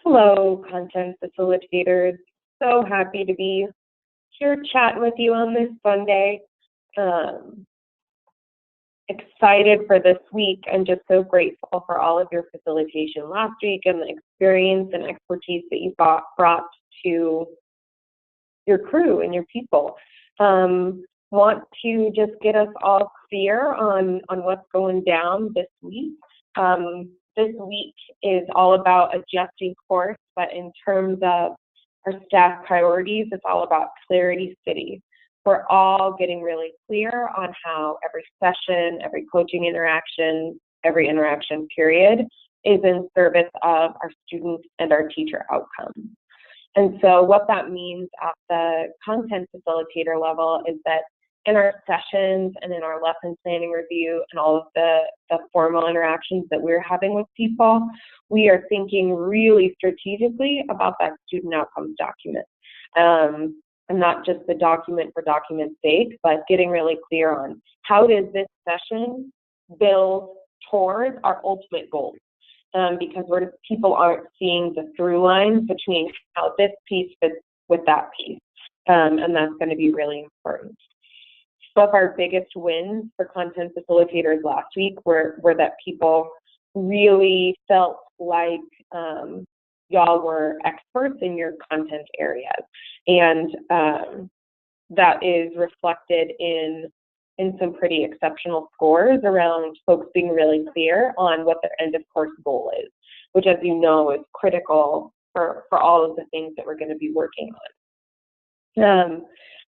Hello, content facilitators. So happy to be here chatting with you on this Sunday. Um, Excited for this week and just so grateful for all of your facilitation last week and the experience and expertise that you brought to your crew and your people. Want to just get us all clear on what's going down this week. This week is all about adjusting course, but in terms of our staff priorities, it's all about Clarity City. We're all getting really clear on how every session, every coaching interaction, every interaction period is in service of our students and our teacher outcomes. And so what that means at the content facilitator level is that in our sessions and in our lesson planning review and all of the formal interactions that we're having with people, we are thinking really strategically about that student outcomes document. And not just the document for document's sake, but getting really clear on how does this session build towards our ultimate goals. Because people aren't seeing the through lines between how this piece fits with that piece. And that's going to be really important. Some of our biggest wins for content facilitators last week were that people really felt like y'all were experts in your content areas. And that is reflected in some pretty exceptional scores around folks being really clear on what their end of course goal is, which, as you know, is critical for all of the things that we're going to be working on.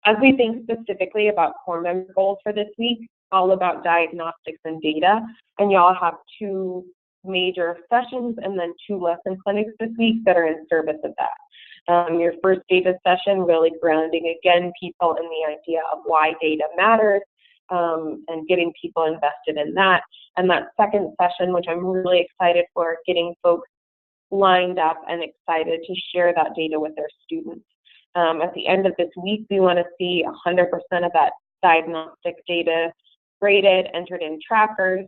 As we think specifically about core member goals for this week, all about diagnostics and data, and y'all have 2 major sessions and then 2 lesson clinics this week that are in service of that. Your first data session really grounding, again, people in the idea of why data matters, and getting people invested in that. And that second session, which I'm really excited for, getting folks lined up and excited to share that data with their students. At the end of this week, we want to see 100% of that diagnostic data graded, entered in trackers,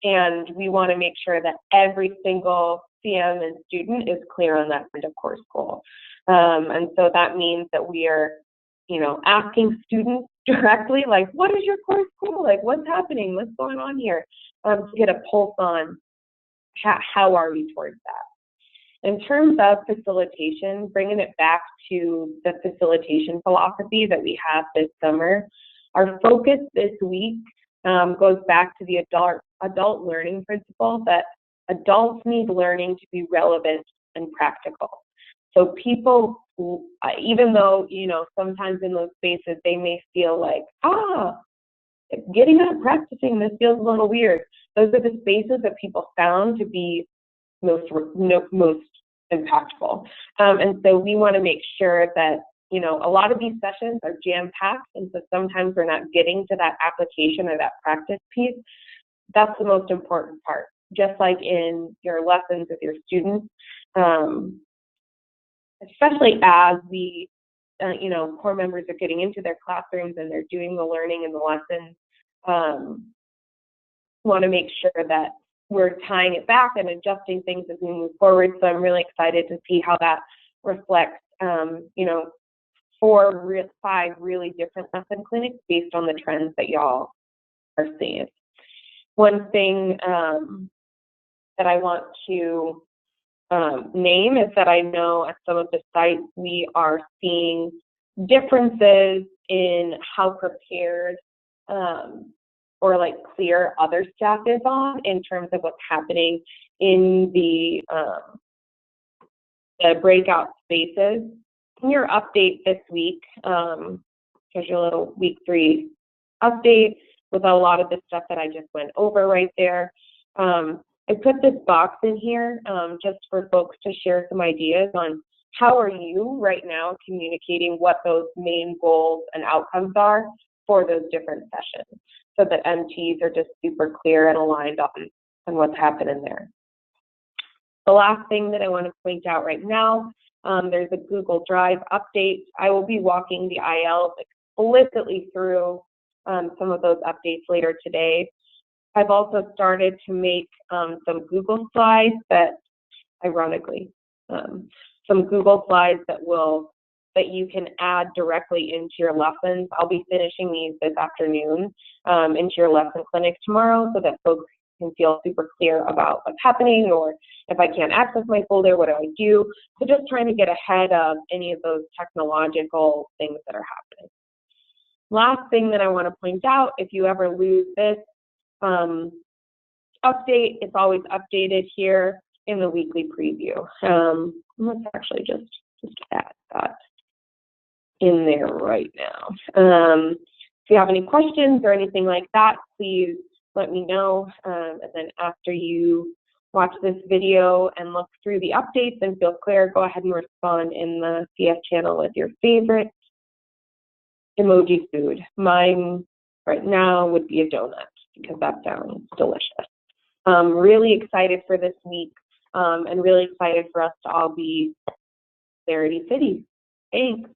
and we want to make sure that every single CM and student is clear on that end of course goal. And so that means that we are, asking students directly, like, what is your course goal? Like, what's happening? What's going on here? To get a pulse on how are we towards that. In terms of facilitation, bringing it back to the facilitation philosophy that we have this summer, our focus this week goes back to the adult learning principle that adults need learning to be relevant and practical. So people, even though, sometimes in those spaces they may feel like, getting up practicing, this feels a little weird. Those are the spaces that people found to be most impactful. And so we want to make sure that, a lot of these sessions are jam-packed, and so sometimes we're not getting to that application or that practice piece. That's the most important part. Just like in your lessons with your students, especially as the core members are getting into their classrooms and they're doing the learning and the lessons, want to make sure that we're tying it back and adjusting things as we move forward. So I'm really excited to see how that reflects, 5 really different lesson clinics based on the trends that y'all are seeing. One thing that I want to name is that I know at some of the sites we are seeing differences in how prepared or like clear other staff is on in terms of what's happening in the breakout spaces. In your update this week, here's your little week 3 update with a lot of the stuff that I just went over right there. I put this box in here just for folks to share some ideas on how are you right now communicating what those main goals and outcomes are for those different sessions, so that MTs are just super clear and aligned on what's happening there. The last thing that I want to point out right now, there's a Google Drive update. I will be walking the ILs explicitly through some of those updates later today. I've also started to make some Google slides that ironically. Some Google slides that you can add directly into your lessons. I'll be finishing these this afternoon into your lesson clinic tomorrow so that folks can feel super clear about what's happening, or if I can't access my folder, what do I do? So just trying to get ahead of any of those technological things that are happening. Last thing that I want to point out, if you ever lose this update, it's always updated here in the weekly preview. Let's actually just add that in there right now. If you have any questions or anything like that, please let me know. And then after you watch this video and look through the updates and feel clear, go ahead and respond in the CF channel with your favorite emoji food. Mine right now would be a donut because that sounds delicious. Really excited for this week and really excited for us to all be Clarity City. Thanks.